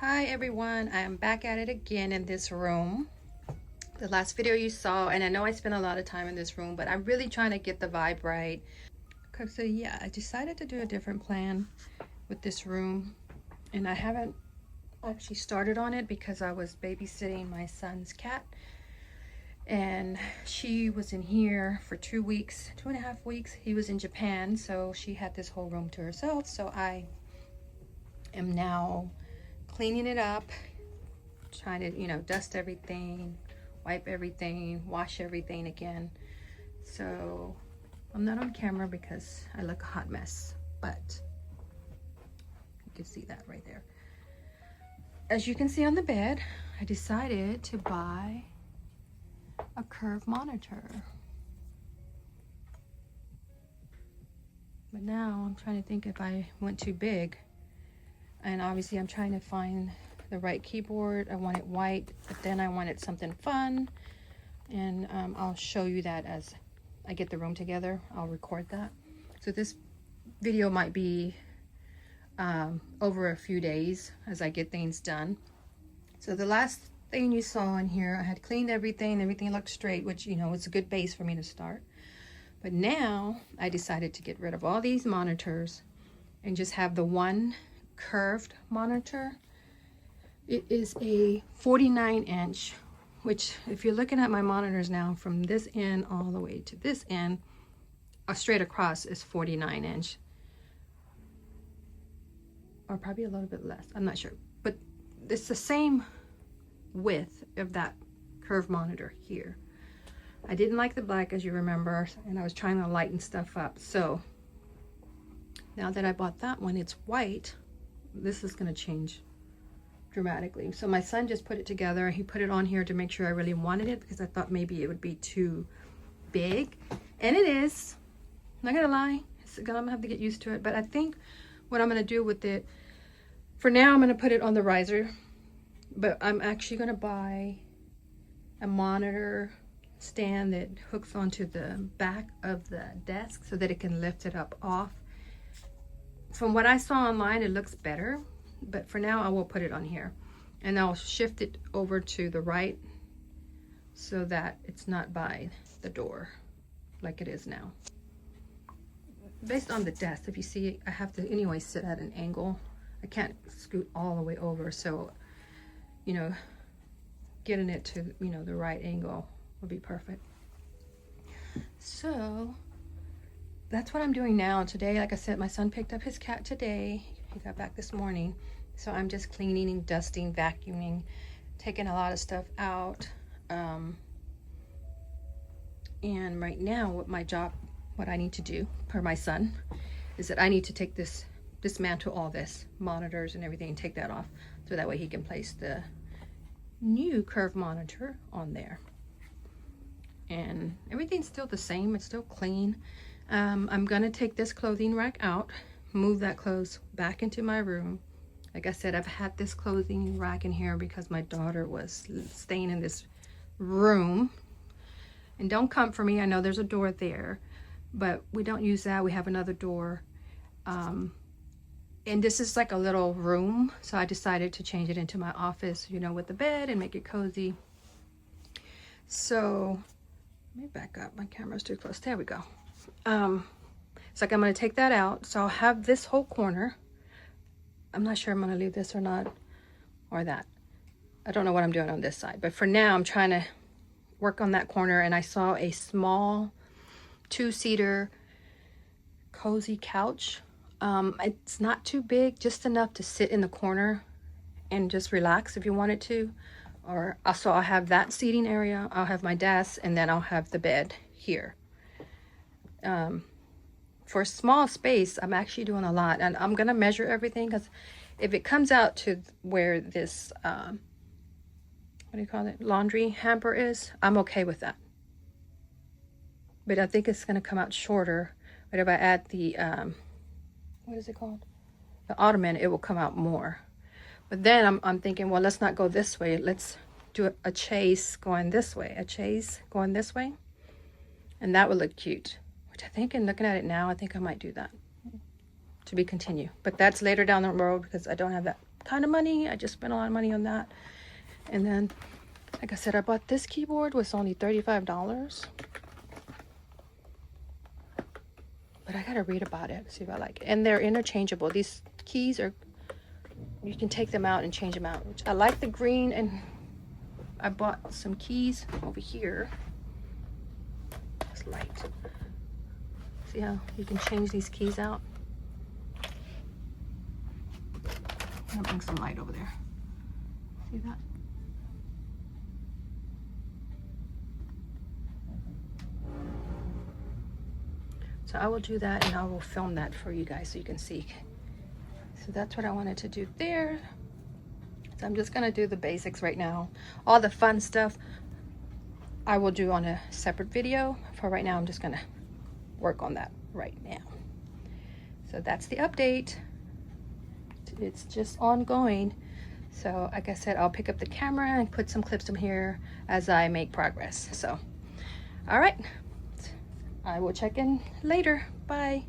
Hi everyone, I am back at it again in this room. The last video you saw, and I know I spent a lot of time in this room, but I'm really trying to get the vibe right. So yeah, I decided to do a different plan with this room, and I haven't actually started on it because I was babysitting my son's cat, and she was in here for 2 weeks, 2.5 weeks. He was in Japan, so she had this whole room to herself. So I am now cleaning it up, trying to, dust everything, wipe everything, wash everything again. So I'm not on camera because I look a hot mess, but you can see that right there. As you can see on the bed, I decided to buy a curve monitor. But now I'm trying to think if I went too big. And obviously I'm trying to find the right keyboard. I want it white, but then I wanted something fun. And I'll show you that as I get the room together. I'll record that. So this video might be over a few days as I get things done. So the last thing you saw in here, I had cleaned everything. Everything looked straight, which, it's a good base for me to start. But now I decided to get rid of all these monitors and just have the one curved monitor. It is a 49-inch, which if you're looking at my monitors now from this end all the way to this end, straight across is 49-inch, or probably a little bit less, I'm not sure, but it's the same width of that curved monitor here. I didn't like the black, as you remember, and I was trying to lighten stuff up. So now that I bought that one, it's white. This is going to change dramatically. So my son just put it together. He put it on here to make sure I really wanted it, because I thought maybe it would be too big, and it is. I'm not gonna lie, I'm gonna have to get used to it. But I think what I'm gonna do with it for now, I'm gonna put it on the riser, but I'm actually gonna buy a monitor stand that hooks onto the back of the desk so that it can lift it up off. From what I saw online, it looks better, but for now I will put it on here, and I'll shift it over to the right so that it's not by the door like it is now. Based on the desk, if you see, I have to anyway sit at an angle. I can't scoot all the way over, so getting it to the right angle will be perfect. So that's what I'm doing now. Today, like I said, my son picked up his cat today. He got back this morning. So I'm just cleaning and dusting, vacuuming, taking a lot of stuff out. And right now, what I need to do per my son is that I need to dismantle all this, monitors and everything, and take that off, so that way he can place the new curved monitor on there. And everything's still the same, it's still clean. I'm gonna take this clothing rack out, move that clothes back into my room. Like I said, I've had this clothing rack in here because my daughter was staying in this room. And don't come for me, I know there's a door there, but we don't use that. We have another door. And this is like a little room, so I decided to change it into my office, with the bed, and make it cozy. So let me back up, my camera's too close. There we go. It's like I'm going to take that out, so I'll have this whole corner. I'm not sure I'm going to leave this or not, or that. I don't know what I'm doing on this side, but for now I'm trying to work on that corner. And I saw a small 2-seater cozy couch. It's not too big, just enough to sit in the corner and just relax if you wanted to. Or also I'll have that seating area, I'll have my desk, and then I'll have the bed here. For a small space, I'm actually doing a lot, and I'm gonna measure everything, because if it comes out to where this what do you call it, laundry hamper is, I'm okay with that. But I think it's gonna come out shorter. But if I add the what is it called, the ottoman, it will come out more. But then I'm thinking, well, let's not go this way, let's do a chase going this way, and that would look cute. Which I think, in looking at it now, I think I might do that. To be continued, but that's later down the road, because I don't have that kind of money. I just spent a lot of money on that. And then, like I said, I bought this keyboard, was only $35. But I gotta read about it, see if I like it. And they're interchangeable. These keys are, you can take them out and change them out. Which I like the green, and I bought some keys over here. It's light. See how you can change these keys out? I'm gonna bring some light over there. See that? So I will do that, and I will film that for you guys so you can see. So that's what I wanted to do there. So I'm just gonna do the basics right now. All the fun stuff I will do on a separate video. For right now, I'm just gonna work on that right now. So that's the update. It's just ongoing. So like I said, I'll pick up the camera and put some clips in here as I make progress. So, all right. I will check in later. Bye.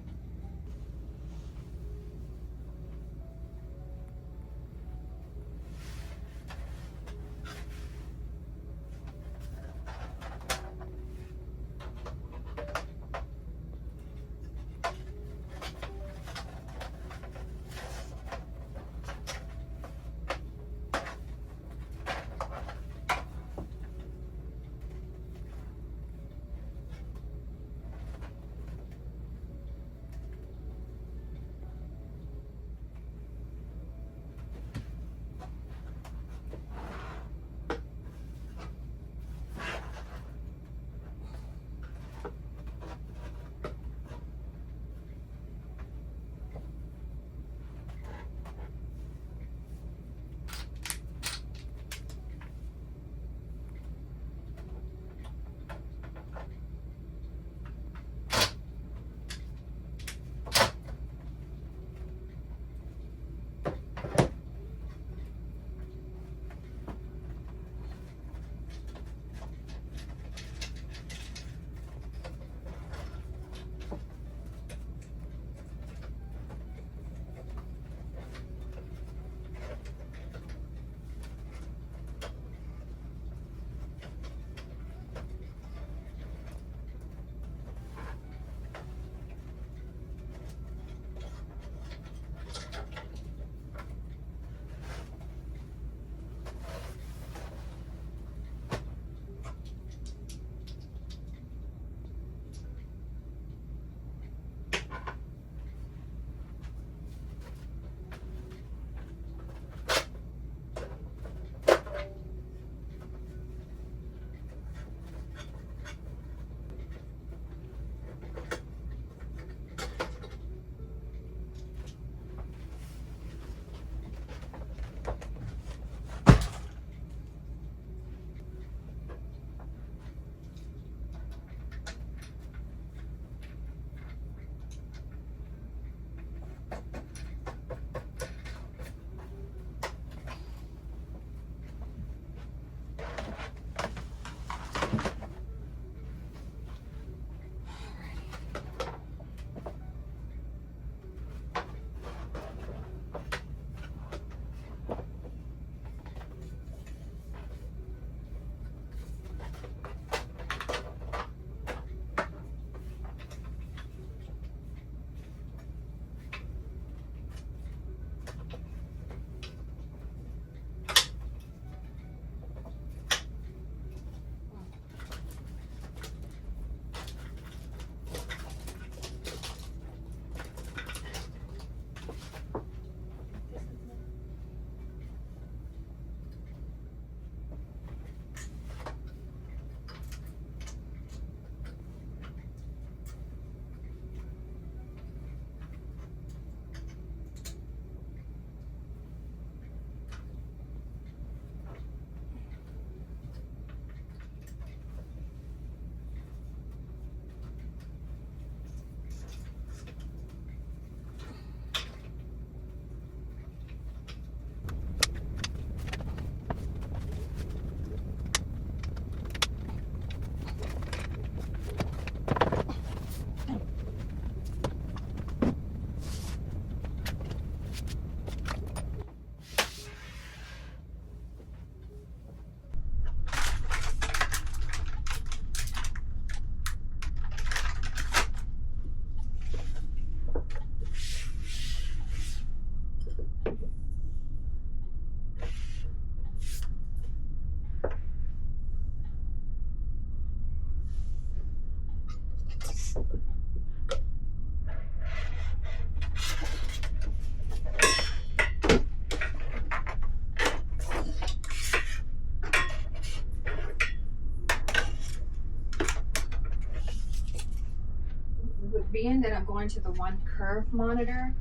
being that I'm going to the one curve monitor,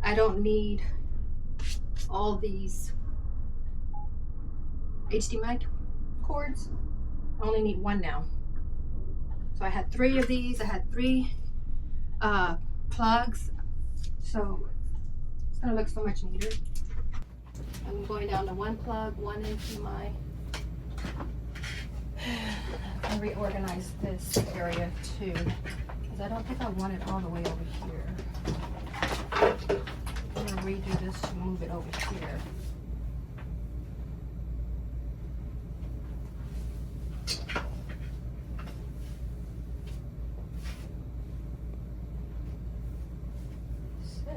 I don't need all these HDMI cords. I only need one now. So I had 3 of these. I had 3 plugs. So it's gonna look so much neater. I'm going down to 1 plug, 1 into my. I reorganize this area too, because I don't think I want it all the way over here. I'm gonna redo this to move it over here. So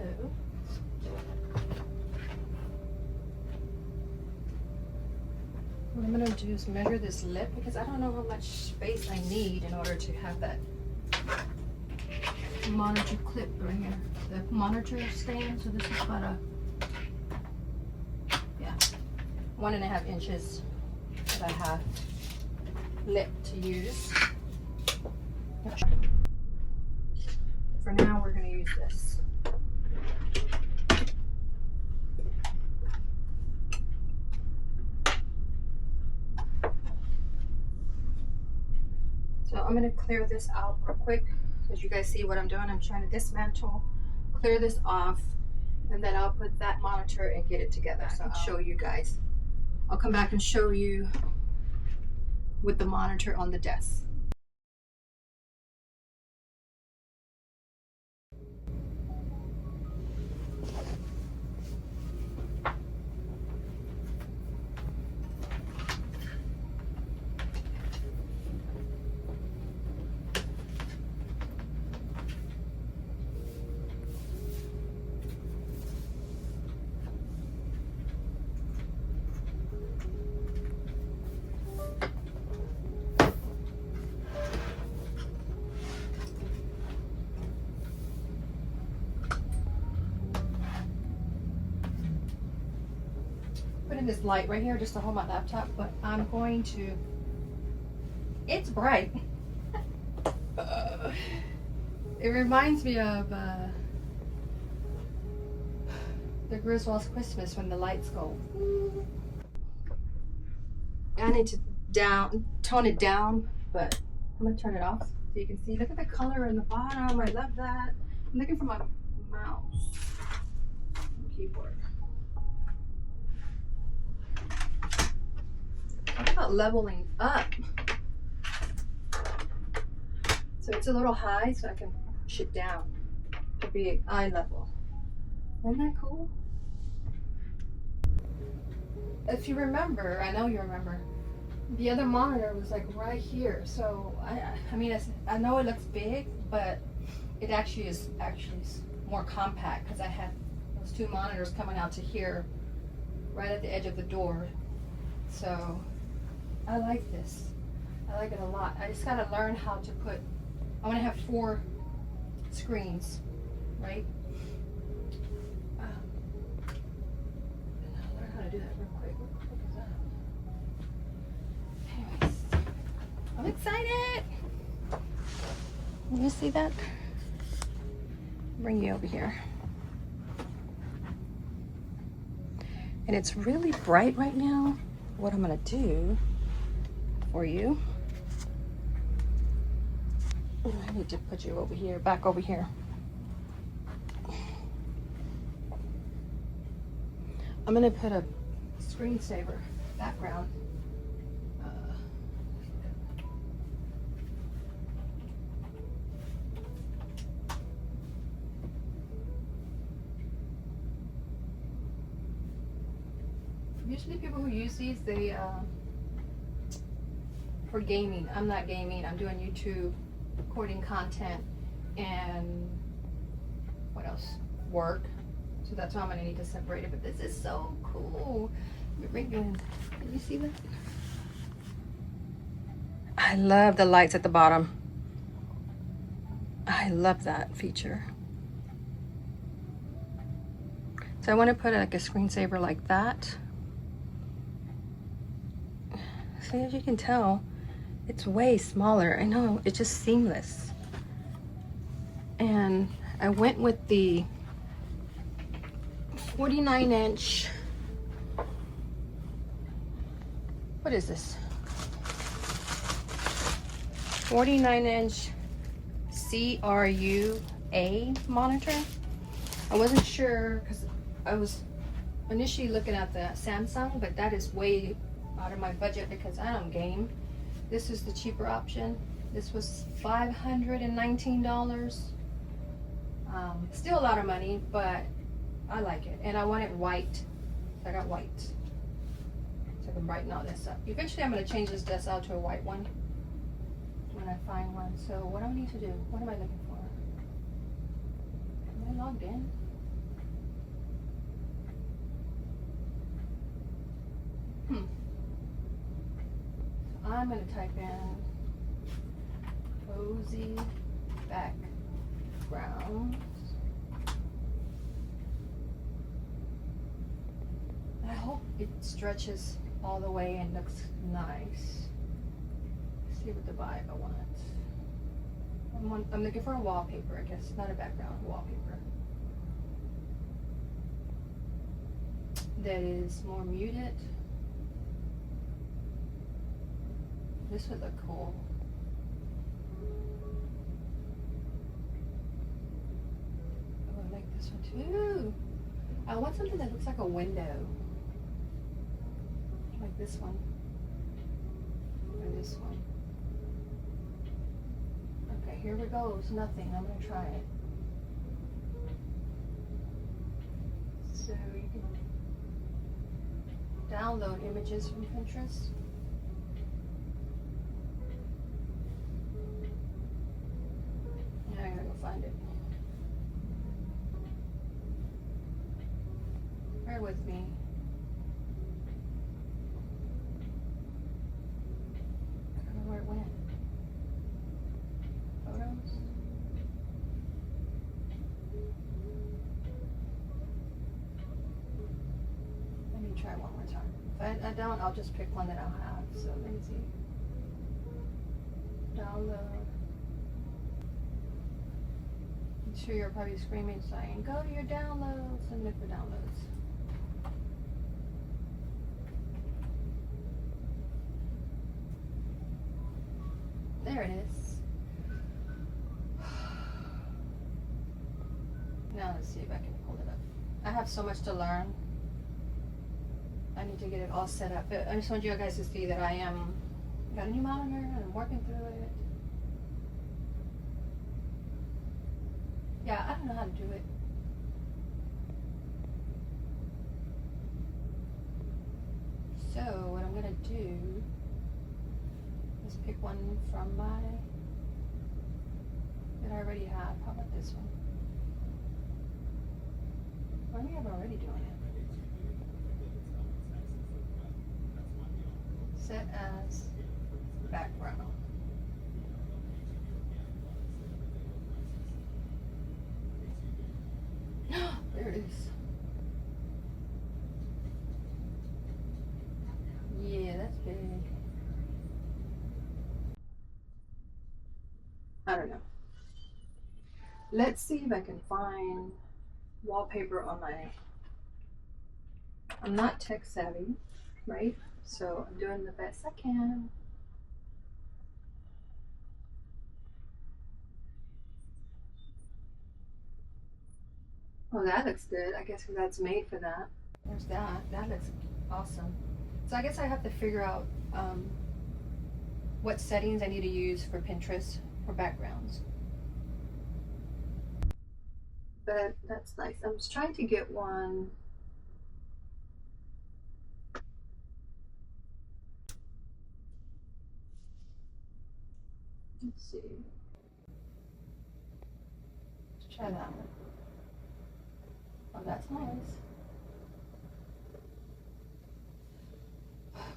what I'm gonna do is measure this lip, because I don't know how much space I need in order to have that monitor clip right here. The monitor stand, so this is about 1.5 inches that I have lip to use. For now, we're gonna use this. So I'm gonna clear this out real quick. As you guys see what I'm doing, I'm trying to dismantle, clear this off, and then I'll put that monitor and get it together. So I'll show you guys. I'll come back and show you with the monitor on the desk. Putting this light right here just to hold my laptop, but I'm going to, it's bright. It reminds me of the Griswold's Christmas when the lights go. I need to tone it down, but I'm gonna turn it off so you can see. Look at the color in the bottom. I love that. I'm looking for my mouse keyboard. Talk about leveling up. So it's a little high, so I can push it down to be eye level. Isn't that cool? If you remember, I know you remember, the other monitor was like right here. So I mean, I know it looks big, but it actually is more compact, because I had those 2 monitors coming out to here, right at the edge of the door. So I like this. I like it a lot. I just gotta learn how to put, I wanna have 4 screens, right? I'll learn how to do that real quick. What the fuck is that? Anyways, I'm excited. You see that? Bring you over here. And it's really bright right now. What I'm gonna do for you, I need to put you over here, back over here. I'm gonna put a screensaver background. Usually people who use these, they for gaming. I'm not gaming. I'm doing YouTube, recording content, and what else? Work. So that's why I'm gonna need to separate it. But this is so cool. Let me bring you in. Can you see that? I love the lights at the bottom. I love that feature. So I want to put like a screensaver like that. So as you can tell, it's way smaller. I know, it's just seamless. And I went with the 49-inch, what is this? 49-inch CRUA monitor. I wasn't sure because I was initially looking at the Samsung, but that is way out of my budget because I don't game. This is the cheaper option. This was $519. Still a lot of money, but I like it. And I want it white. So I got white. So I can brighten all this up. Eventually I'm going to change this desk out to a white one when I find one. So what do I need to do? What am I looking for? Am I logged in? So I'm going to type in cozy backgrounds. I hope it stretches all the way and looks nice. Let's see what the vibe I want. I'm looking for a wallpaper, I guess. Not a background, wallpaper. That is more muted. This would look cool. Oh, I like this one too. I want something that looks like a window. Like this one. Or this one. Okay, here we go. It's nothing. I'm going to try it. So you can download images from Pinterest. Yeah, I gotta go find it. Bear with me. I don't know where it went. Photos. Let me try one more time. If I don't, I'll just pick one that I'll have. So let me see. Download. I'm sure you're probably screaming saying, go to your downloads and look for downloads. There it is. Now let's see if I can pull it up. I have so much to learn. I need to get it all set up. But I just want you guys to see that I got a new monitor and I'm working through it. Yeah, I don't know how to do it. So what I'm gonna do is pick one from that I already have. How about this one? Or maybe I'm already doing it. Set as background. There it is. Yeah, that's big. I don't know. Let's see if I can find wallpaper on my... I'm not tech savvy, right? So I'm doing the best I can. Oh, that looks good. I guess that's made for that. There's that. That looks awesome. So I guess I have to figure out what settings I need to use for Pinterest for backgrounds. But that's nice. I'm just trying to get one. Let's see. Let's try that one. Oh, that's nice.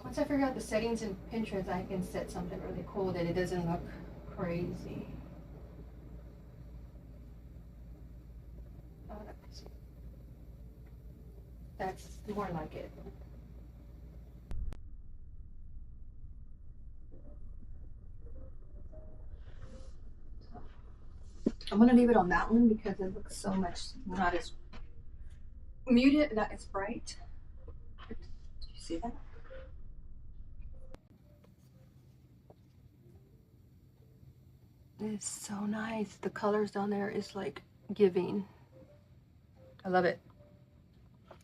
Once I figure out the settings in Pinterest, I can set something really cool that it doesn't look crazy. Oh, that's more like it. I'm gonna leave it on that one because it looks so much not as muted, not as bright. Do you see that? It's so nice. The colors down there is like giving. I love it.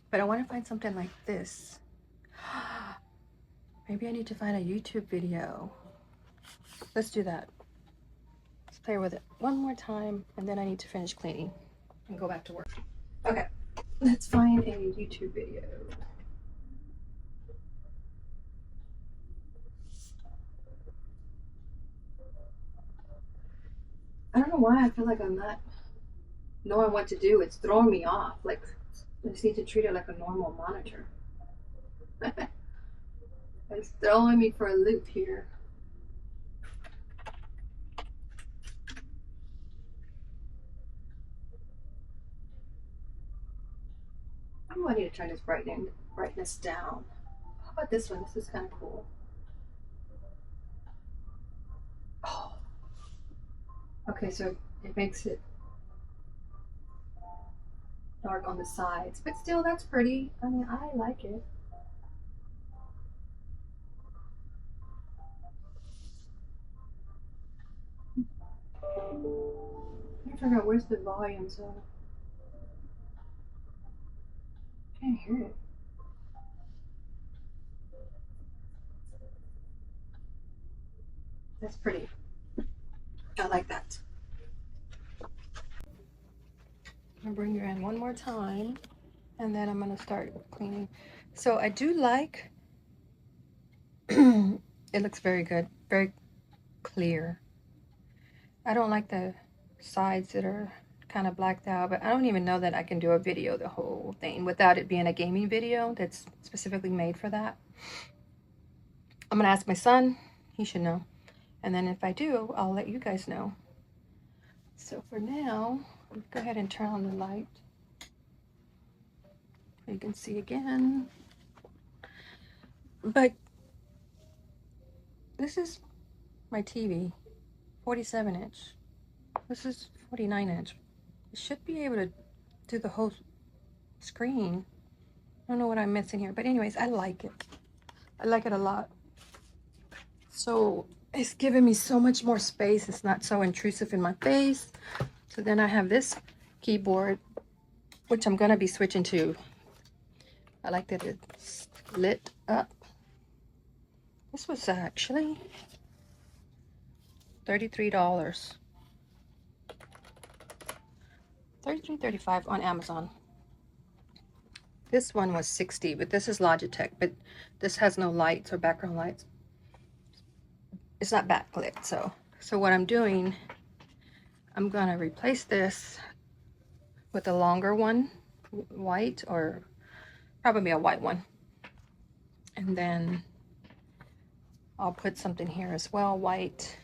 But I want to find something like this. Maybe I need to find a YouTube video. Let's do that. Let's play with it one more time, and then I need to finish cleaning and go back to work. Okay, let's find a YouTube video. I don't know why I feel like I'm not knowing what to do. It's throwing me off. Like, I just need to treat it like a normal monitor. It's throwing me for a loop here. Oh, I need to turn this brightness down. How about this one? This is kind of cool. Oh. Okay, so it makes it dark on the sides, but still that's pretty. I mean, I like it. I'm trying to figure out where's the volume, so I can't hear it. That's pretty. I like that. I'm gonna bring you in one more time, and then I'm gonna start cleaning. So I do like, it looks very good, very clear. I don't like the sides that are kind of blacked out, but I don't even know that I can do a video, the whole thing, without it being a gaming video that's specifically made for that. I'm gonna ask my son, he should know. And then if I do, I'll let you guys know. So for now, go ahead and turn on the light. You can see again. But this is my TV, 47 inch. This is 49 inch. It should be able to do the whole screen. I don't know what I'm missing here, but anyways, I like it. I like it a lot. So it's giving me so much more space. It's not so intrusive in my face. So then I have this keyboard, which I'm gonna be switching to. I like that it's lit up. This was actually $33. $33.35 on Amazon. This one was $60, but this is Logitech, but this has no lights or background lights. It's not backlit, so what I'm doing, I'm gonna replace this with a longer one, white, or probably a white one. And then I'll put something here as well, white.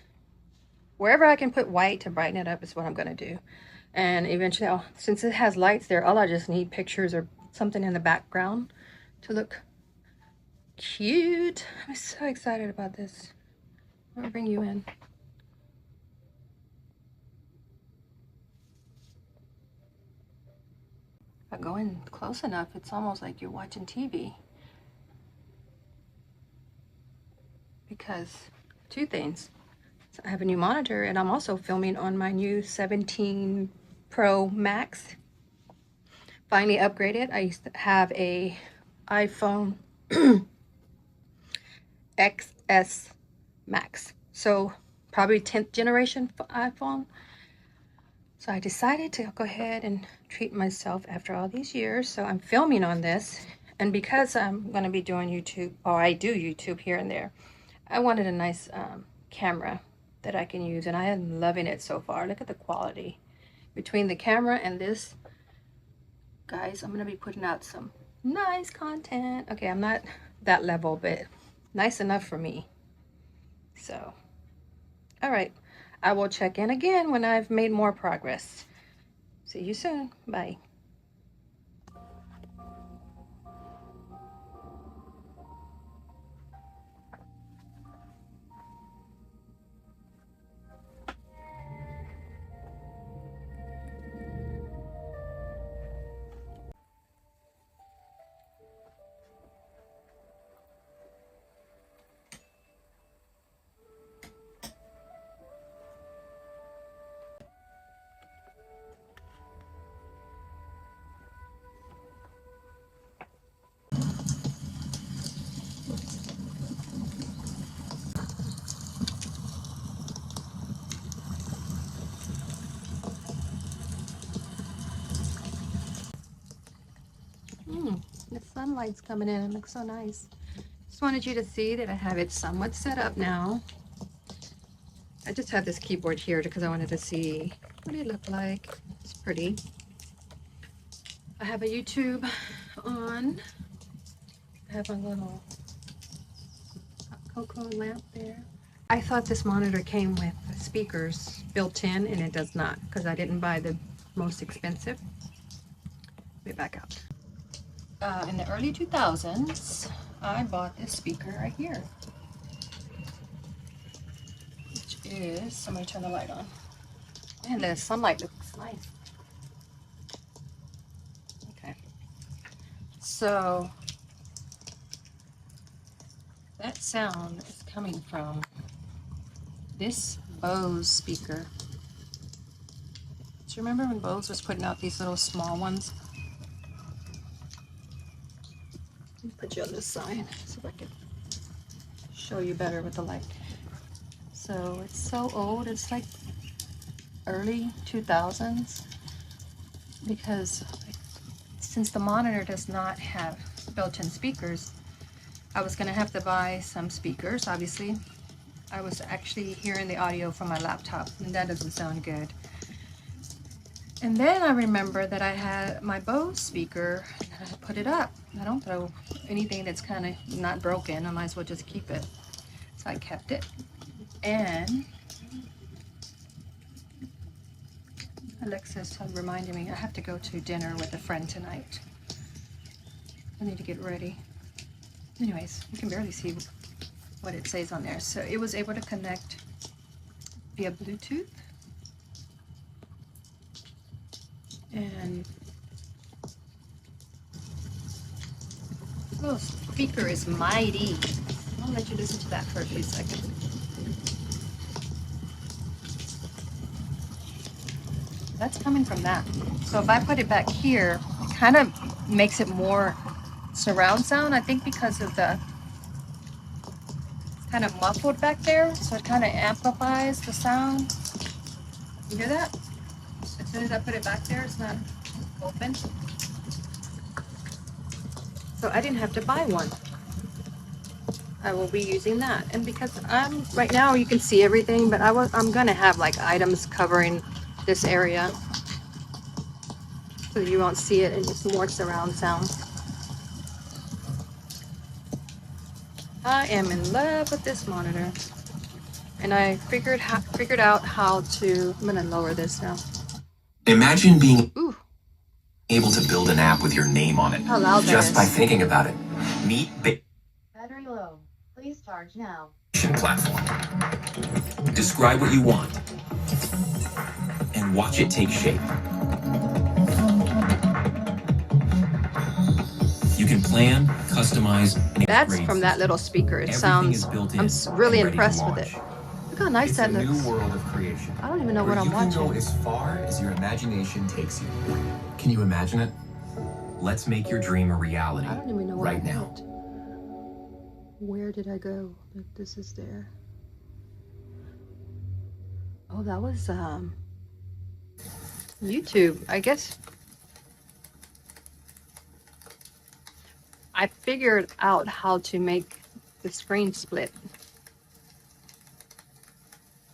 Wherever I can put white to brighten it up is what I'm gonna do. And eventually, since it has lights there, all I just need pictures or something in the background to look cute. I'm so excited about this. I'll bring you in. If I go in close enough, it's almost like you're watching TV. Because two things. So I have a new monitor, and I'm also filming on my new 17 Pro Max. Finally upgraded. I used to have a iPhone XS Max. So probably 10th generation iPhone. So I decided to go ahead and treat myself after all these years. So I'm filming on this. And because I'm going to be doing YouTube, or I do YouTube here and there, I wanted a nice camera that I can use. And I am loving it so far. Look at the quality. Between the camera and this, guys, I'm going to be putting out some nice content. Okay, I'm not that level, but nice enough for me. So, all right. I will check in again when I've made more progress. See you soon. Bye. sunlight's coming in. It looks so nice. Just wanted you to see that I have it somewhat set up now. I just have this keyboard here because I wanted to see what it looked like. It's pretty. I have a YouTube on. I have my little cocoa lamp there. I thought this monitor came with speakers built in, and it does not, because I didn't buy the most expensive. Let me back out. In the early 2000s, I bought this speaker right here, which is, somebody turn the light on. And the sunlight looks nice. Okay. So, that sound is coming from this Bose speaker. Do you remember when Bose was putting out these little small ones? Let me put you on this side so I can show you better with the light. So it's so old, it's like early 2000s, because since the monitor does not have built-in speakers, I was going to have to buy some speakers, obviously. I was actually hearing the audio from my laptop, and that doesn't sound good. And then I remember that I had my Bose speaker, and I put it up. I don't throw anything that's kind of not broken. I might as well just keep it. So I kept it. And Alexa's reminding me I have to go to dinner with a friend tonight. I need to get ready. Anyways, you can barely see what it says on there. So it was able to connect via Bluetooth. And the little speaker is mighty. I'll let you listen to that for a few seconds. That's coming from that. So if I put it back here, it kind of makes it more surround sound, I think, because of the kind of muffled back there, so it kind of amplifies the sound. You hear that? As soon as I put it back there, it's not open. So I didn't have to buy one. I will be using that. And because right now you can see everything, but I'm gonna have like items covering this area, so you won't see it, and it's more surround sound. I am in love with this monitor, and I figured out how to. I'm gonna lower this now. Imagine being able to build an app with your name on it just by thinking about it. Meet Battery low. Please charge now. Platform. Describe what you want and watch it take shape. You can plan, customize, and that's from that little speaker. It sounds. I'm really impressed with it. Look how nice that looks. It's a new world of creation. I don't even know what I'm watching. You can go as far as your imagination takes you. Can you imagine it? Let's make your dream a reality. I don't even know what right now. Where did I go? This is there. Oh, that was YouTube, I guess. I figured out how to make the screen split.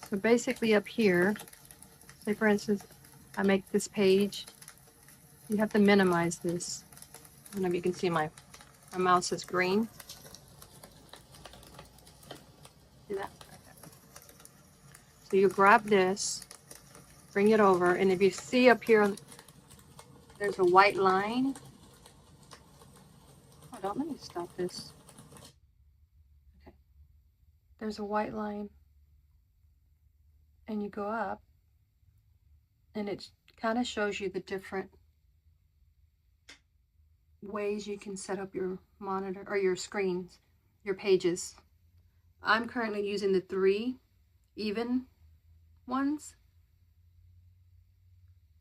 So basically up here, say for instance, I make this page. You have to minimize this. I don't know if you can see my mouse is green. See that? So you grab this, bring it over, and if you see up here, there's a white line. Hold on, let me stop this. Okay. There's a white line, and you go up, and it kind of shows you the different ways you can set up your monitor or your screens, your pages. I'm currently using the 3 even ones.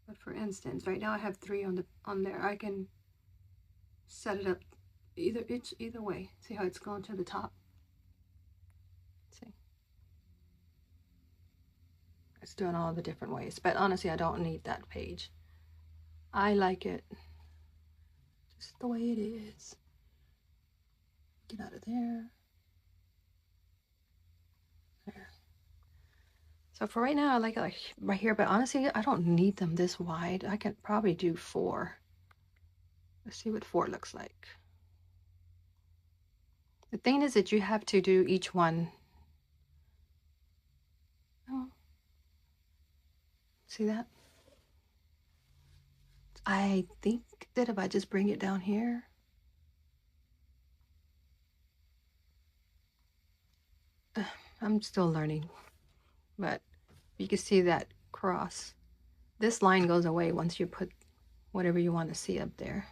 But for instance, right now I have 3 on there. I can set it up either way. See how it's going to the top? See? It's doing all the different ways, but honestly I don't need that page. I like it just the way it is. Get out of there. There. So for right now, I like it like right here, but honestly, I don't need them this wide. I can probably do 4. Let's see what 4 looks like. The thing is that you have to do each one. Oh, see that? I think that if I just bring it down here, I'm still learning, but you can see that cross. This line goes away once you put whatever you want to see up there.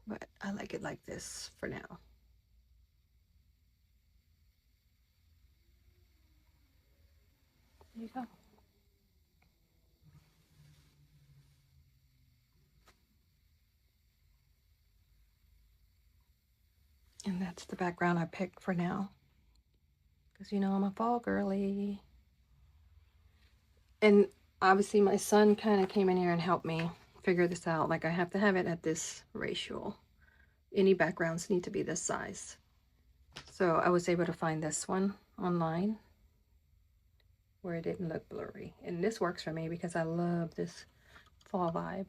But I like it like this for now. There you go. And that's the background I picked for now. Because, you know, I'm a fall girly. And obviously my son kind of came in here and helped me figure this out. Like, I have to have it at this ratio. Any backgrounds need to be this size. So I was able to find this one online where it didn't look blurry. And this works for me because I love this fall vibe.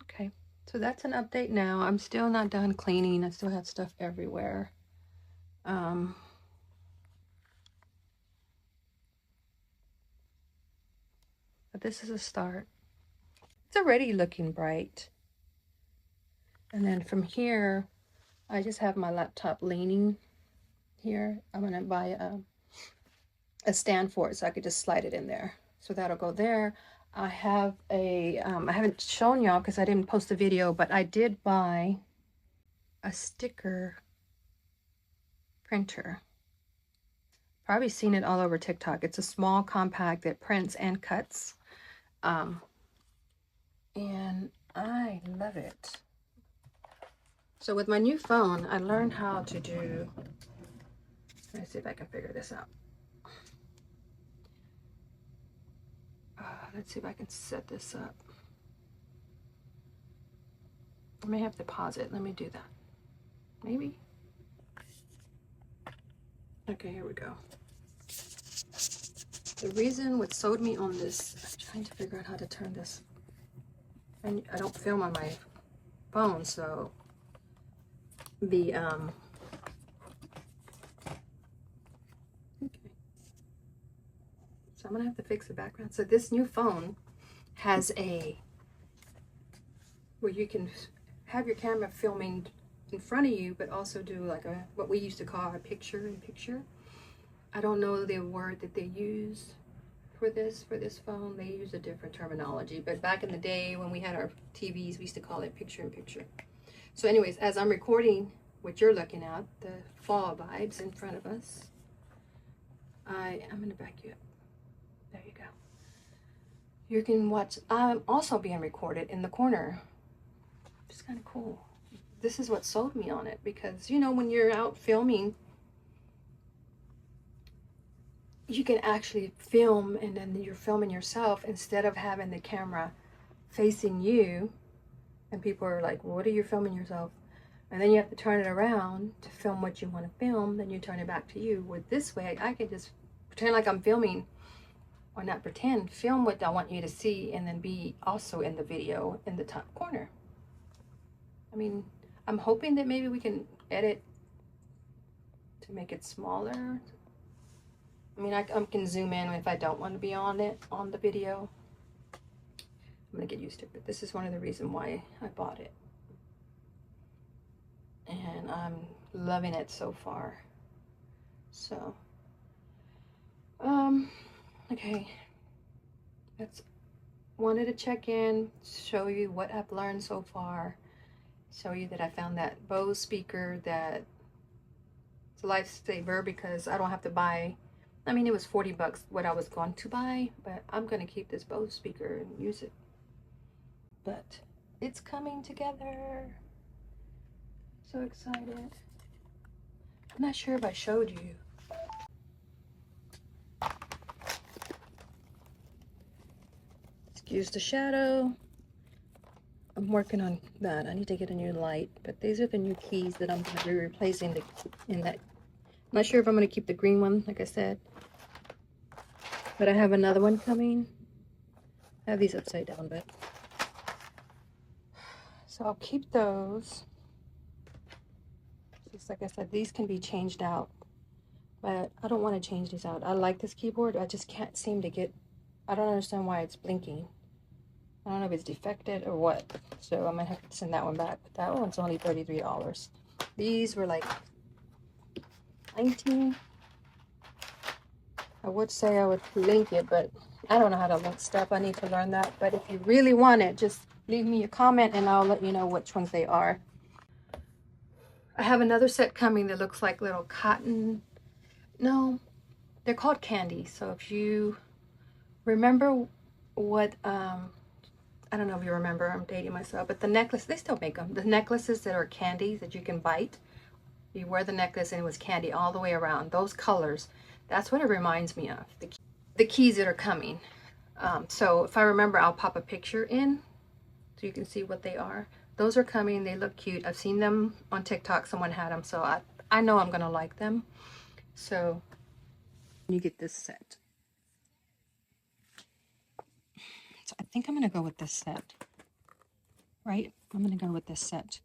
Okay, so that's an update now. I'm still not done cleaning. I still have stuff everywhere. But this is a start. It's already looking bright. And then from here, I just have my laptop leaning here. I'm gonna buy a stand for it so I could just slide it in there. So that'll go there. I have a, I haven't shown y'all because I didn't post a video, but I did buy a sticker printer. Probably seen it all over TikTok. It's a small compact that prints and cuts. And I love it. So with my new phone, I learned how to do, let me see if I can figure this out. Let's see if I can set this up. I may have to pause it. Let me do that. Maybe. Okay, here we go. The reason what sold me on this, I'm trying to figure out how to turn this. And I don't film on my phone, so the okay. So I'm gonna have to fix the background. So this new phone has a where you can have your camera filming in front of you, but also do like a what we used to call a picture-in-picture. I don't know the word that they use for this phone. They use a different terminology, but back in the day when we had our TVs, we used to call it picture-in-picture. So anyways, as I'm recording what you're looking at, the fall vibes in front of us, I'm gonna back you up. There you go. You can watch, I'm also being recorded in the corner. It's kind of cool. This is what sold me on it because, you know, when you're out filming, you can actually film and then you're filming yourself instead of having the camera facing you and people are like, what are you filming yourself? And then you have to turn it around to film what you want to film, then you turn it back to you. With this way, I can just pretend like I'm filming, or not pretend, film what I want you to see and then be also in the video in the top corner. I mean, I'm hoping that maybe we can edit to make it smaller. I mean, I can zoom in if I don't want to be on it, on the video. I'm gonna get used to it, but this is one of the reasons why I bought it. And I'm loving it so far. So, okay. That's, wanted to check in, show you what I've learned so far. Show you that I found that Bose speaker that it's a lifesaver because I don't have to buy, I mean, it was 40 bucks what I was going to buy, but I'm going to keep this Bose speaker and use it. But it's coming together. So excited. I'm not sure if I showed you. Excuse the shadow. I'm working on that. I need to get a new light, but these are the new keys that I'm going to be replacing in that. I'm not sure if I'm going to keep the green one, like I said, but I have another one coming. I have these upside down, but so I'll keep those. Just like I said, these can be changed out, but I don't want to change these out. I like this keyboard. I just can't seem to get, I don't understand why it's blinking. I don't know if it's defected or what. So I might have to send that one back. But that one's only $33. These were like $19. I would say I would link it, but I don't know how to link stuff. I need to learn that. But if you really want it, just leave me a comment and I'll let you know which ones they are. I have another set coming that looks like little cotton. No, they're called candy. So if you remember what, I don't know if you remember, I'm dating myself, but the necklace, they still make them. The necklaces that are candy that you can bite. You wear the necklace and it was candy all the way around. Those colors, that's what it reminds me of. The keys that are coming. So if I remember, I'll pop a picture in so you can see what they are. Those are coming. They look cute. I've seen them on TikTok. Someone had them, so I know I'm going to like them. So you get this set. So I think I'm going to go with this set. Right? I'm going to go with this set.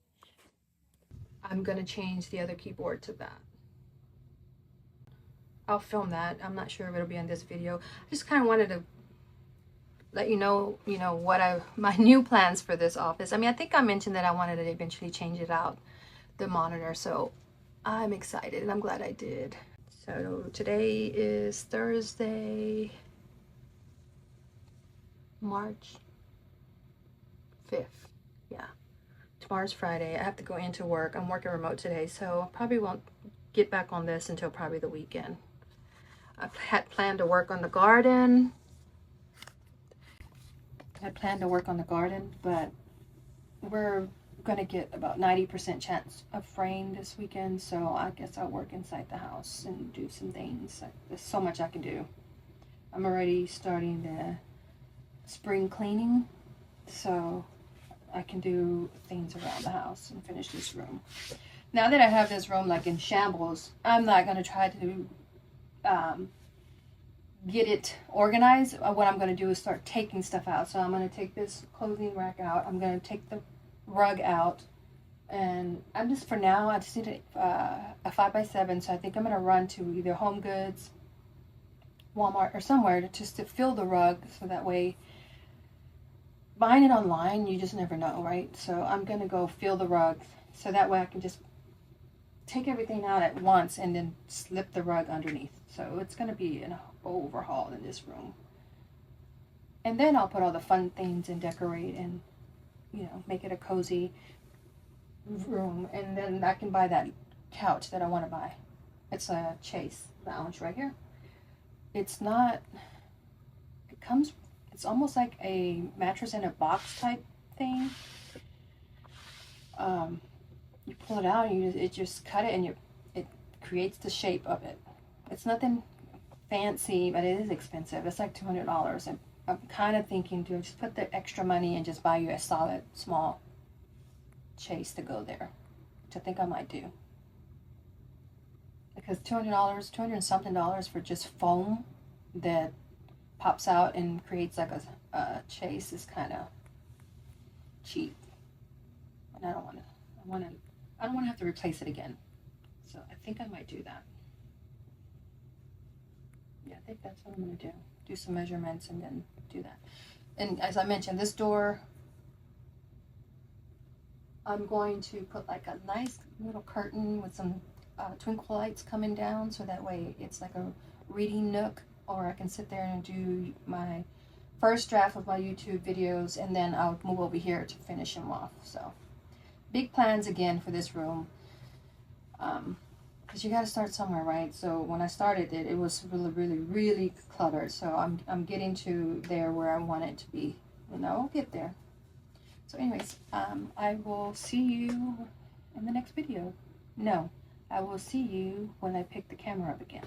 I'm going to change the other keyboard to that. I'll film that. I'm not sure if it'll be in this video. I just kind of wanted to let you know, what my new plans for this office. I mean, I think I mentioned that I wanted to eventually change it out, the monitor. So I'm excited and I'm glad I did. So today is Thursday, March 5th. Yeah. Tomorrow's Friday. I have to go into work. I'm working remote today, so I probably won't get back on this until probably the weekend. I had planned to work on the garden. But we're gonna get about 90% chance of rain this weekend, so I guess I'll work inside the house and do some things. There's so much I can do. I'm already starting the spring cleaning, so I can do things around the house and finish this room. Now that I have this room like in shambles, I'm not gonna try to get it organized. What I'm going to do is start taking stuff out. So I'm going to take this clothing rack out. I'm going to take the rug out. And I'm just, for now, I just need a 5x7. So I think I'm going to run to either Home Goods, Walmart, or somewhere just to fill the rug. So that way, buying it online, you just never know, right? So I'm going to go fill the rug. So that way I can just take everything out at once and then slip the rug underneath. So it's going to be an overhaul in this room. And then I'll put all the fun things and decorate and, make it a cozy room. And then I can buy that couch that I want to buy. It's a Chase lounge right here. It's almost like a mattress in a box type thing. You pull it out and you just cut it and it creates the shape of it. It's nothing fancy, but it is expensive. It's like $200. And I'm kind of thinking to just put the extra money and just buy you a solid small Chase to go there, which I think I might do. Because $200 and something for just foam that pops out and creates like a Chase is kind of cheap. And I don't want to have to replace it again. So I think I might do that. Yeah, I think that's what I'm going to do. Do some measurements and then do that. And as I mentioned, this door, I'm going to put like a nice little curtain with some twinkle lights coming down, so that way it's like a reading nook, or I can sit there and do my first draft of my YouTube videos, and then I'll move over here to finish them off. So big plans again for this room, because you got to start somewhere, right? So when I started it was really cluttered. So I'm getting to there where I want it to be. I'll get there. So anyways, I will see you in the next video. No, I will see you when I pick the camera up again.